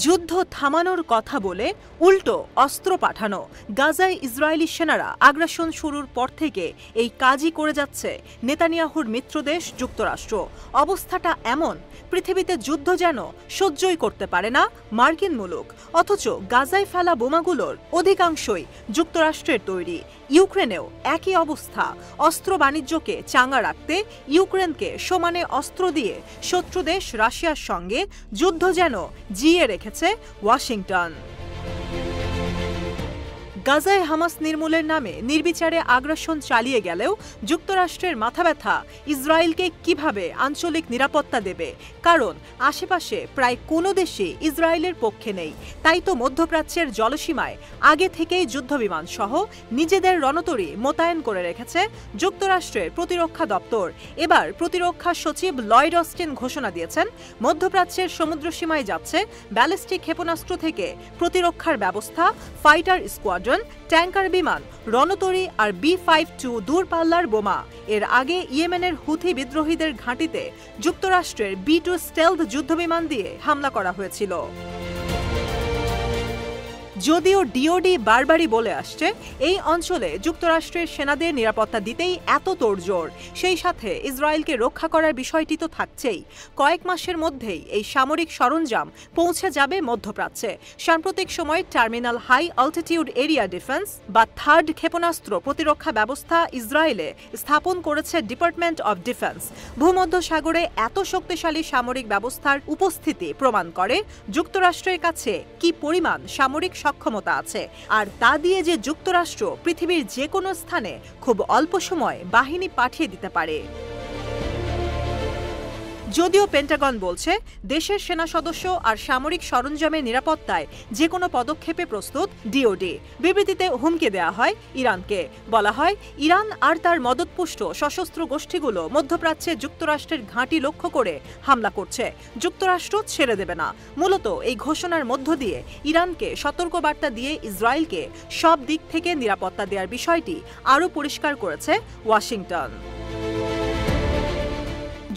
যুদ্ধ থামানোর কথা বলে উল্টো অস্ত্র পাঠানো। গাজায় ইসরায়েলি সেনারা আগ্রাসন শুরুর পর থেকে এই কাজই করে যাচ্ছে নেতানিয়াহুর মিত্রদেশ যুক্তরাষ্ট্র। অবস্থাটা এমন, পৃথিবীতে যুদ্ধ যেন সহ্যই করতে পারে না মার্কিন মুলুক, অথচ গাজায় ফেলা বোমাগুলোর অধিকাংশই যুক্তরাষ্ট্রের তৈরি। ইউক্রেনেও একই অবস্থা। অস্ত্র বাণিজ্যকে চাঙ্গা রাখতে ইউক্রেনকে সমানে অস্ত্র দিয়ে শত্রুদেশ রাশিয়ার সঙ্গে যুদ্ধ যেন জিয়ে রেখেছে ওয়াশিংটন। গাজায় হামাস নির্মূলের নামে নির্বিচারে আগ্রাসন চালিয়ে গেলেও যুক্তরাষ্ট্রের মাথাব্যথা ইসরায়েলকে কিভাবে আঞ্চলিক নিরাপত্তা দেবে, কারণ আশেপাশে প্রায় কোনো দেশই ইসরায়েলের পক্ষে নেই। তাই তো মধ্যপ্রাচ্যের জলসীমায় আগে থেকেই যুদ্ধবিমান সহ নিজেদের রণতরী মোতায়েন করে রেখেছে যুক্তরাষ্ট্রের প্রতিরক্ষা দপ্তর। এবার প্রতিরক্ষা সচিব লয়েড অস্টিন ঘোষণা দিয়েছেন, মধ্যপ্রাচ্যের সমুদ্রসীমায় যাচ্ছে ব্যালিস্টিক ক্ষেপণাস্ত্র থেকে প্রতিরক্ষার ব্যবস্থা, ফাইটার স্কোয়াড্রন, ট্যাঙ্কার বিমান, রণতরী আর B-52 দূরপাল্লার বোমা। এর আগে ইয়েমেনের হুথি বিদ্রোহীদের ঘাঁটিতে যুক্তরাষ্ট্রের B-2 স্টেলথ যুদ্ধবিমান দিয়ে হামলা করা হয়েছিল। যদিও ডিওডি বারবারই বলে আসছে, এই অঞ্চলে যুক্তরাষ্ট্রের সেনাদের নিরাপত্তা দিতেই এত তোড়জোড়, সেই সাথে ইসরায়েলকে রক্ষা করার বিষয়টি তো থাকছেই। কয়েক মাসের মধ্যেই এই সামরিক সরঞ্জাম পৌঁছে যাবে মধ্যপ্রাচ্যে। সাম্প্রতিক সময়ে terminal high altitude area defence বা থার্ড ক্ষেপণাস্ত্র প্রতিরক্ষা ব্যবস্থা ইসরায়েলে স্থাপন করেছে ডিপার্টমেন্ট অব ডিফেন্স। ভূমধ্যসাগরে এত শক্তিশালী সামরিক ব্যবস্থার উপস্থিতি প্রমাণ করে যুক্তরাষ্ট্রের কাছে কি পরিমাণ সামরিক সক্ষমতা আছে, আর তা দিয়ে যে যুক্তরাষ্ট্র পৃথিবীর যে কোনো স্থানে খুব অল্প সময় বাহিনী পাঠিয়ে দিতে পারে। যদিও পেন্টাগন বলছে দেশের সেনা সদস্য আর সামরিক সরঞ্জামের নিরাপত্তায় যে কোনো পদক্ষেপে প্রস্তুত ডিওডি। বিবৃতিতে হুমকি দেওয়া হয় ইরানকে। বলা হয়, ইরান আর তার মদতপুষ্ট সশস্ত্র গোষ্ঠীগুলো মধ্যপ্রাচ্যে যুক্তরাষ্ট্রের ঘাঁটি লক্ষ্য করে হামলা করছে, যুক্তরাষ্ট্র ছেড়ে দেবে না। মূলত এই ঘোষণার মধ্য দিয়ে ইরানকে সতর্কবার্তা দিয়ে ইসরায়েলকে সব দিক থেকে নিরাপত্তা দেওয়ার বিষয়টি আরও পরিষ্কার করেছে ওয়াশিংটন।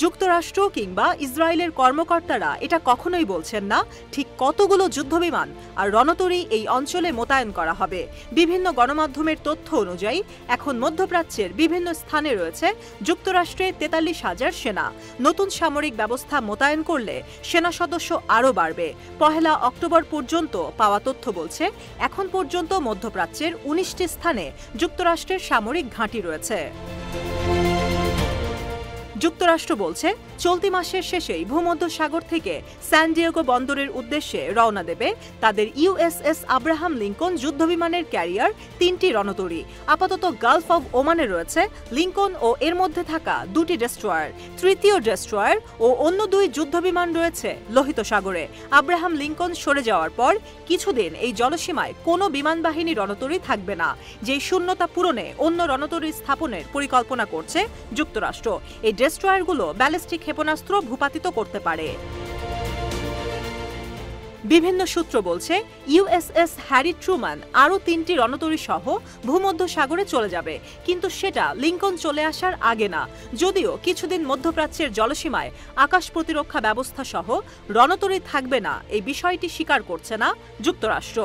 যুক্তরাষ্ট্র কিংবা ইসরায়েলের কর্মকর্তারা এটা কখনোই বলছেন না ঠিক কতগুলো যুদ্ধবিমান আর রণতরী এই অঞ্চলে মোতায়েন করা হবে। বিভিন্ন গণমাধ্যমের তথ্য অনুযায়ী এখন মধ্যপ্রাচ্যের বিভিন্ন স্থানে রয়েছে যুক্তরাষ্ট্রের 43,000 সেনা। নতুন সামরিক ব্যবস্থা মোতায়েন করলে সেনা সদস্য আরও বাড়বে। 1 অক্টোবর পর্যন্ত পাওয়া তথ্য বলছে, এখন পর্যন্ত মধ্যপ্রাচ্যের 19টি স্থানে যুক্তরাষ্ট্রের সামরিক ঘাঁটি রয়েছে। যুক্তরাষ্ট্র বলছে, চলতি মাসের শেষেই ভূমধ্যসাগর থেকে স্যান ডিয়েগো বন্দরের উদ্দেশ্যে রওনা দেবে তাদের USS আব্রাহাম লিঙ্কন যুদ্ধবিমানের ক্যারিয়ার 3টি রণতরী। আপাতত গালফ অব ওমানে রয়েছে লিঙ্কন ও এর মধ্যে থাকা 2টি ডেস্ট্রয়ার। তৃতীয় ডেস্ট্রয়ার ও অন্য 2 যুদ্ধবিমান রয়েছে লোহিত সাগরে। আব্রাহাম লিঙ্কন সরে যাওয়ার পর কিছুদিন এই জলসীমায় কোনো বিমানবাহিনী রণতরী থাকবে না, যেই শূন্যতা পূরণে অন্য রণতরী স্থাপনের পরিকল্পনা করছে যুক্তরাষ্ট্র। এই ডেস্ট্রয়ারগুলো ব্যালিস্টিক ক্ষেপণাস্ত্র ভূপাতিত করতে পারে। বিভিন্ন সূত্র বলছে, USS হ্যারি ট্রুম্যান আরও 3টি রণতরী সহ ভূমধ্যসাগরে চলে যাবে, কিন্তু সেটা লিঙ্কন চলে আসার আগে না। যদিও কিছুদিন মধ্যপ্রাচ্যের জলসীমায় আকাশ প্রতিরক্ষা ব্যবস্থা সহ রণতরী থাকবে না, এই বিষয়টি স্বীকার করছে না যুক্তরাষ্ট্র।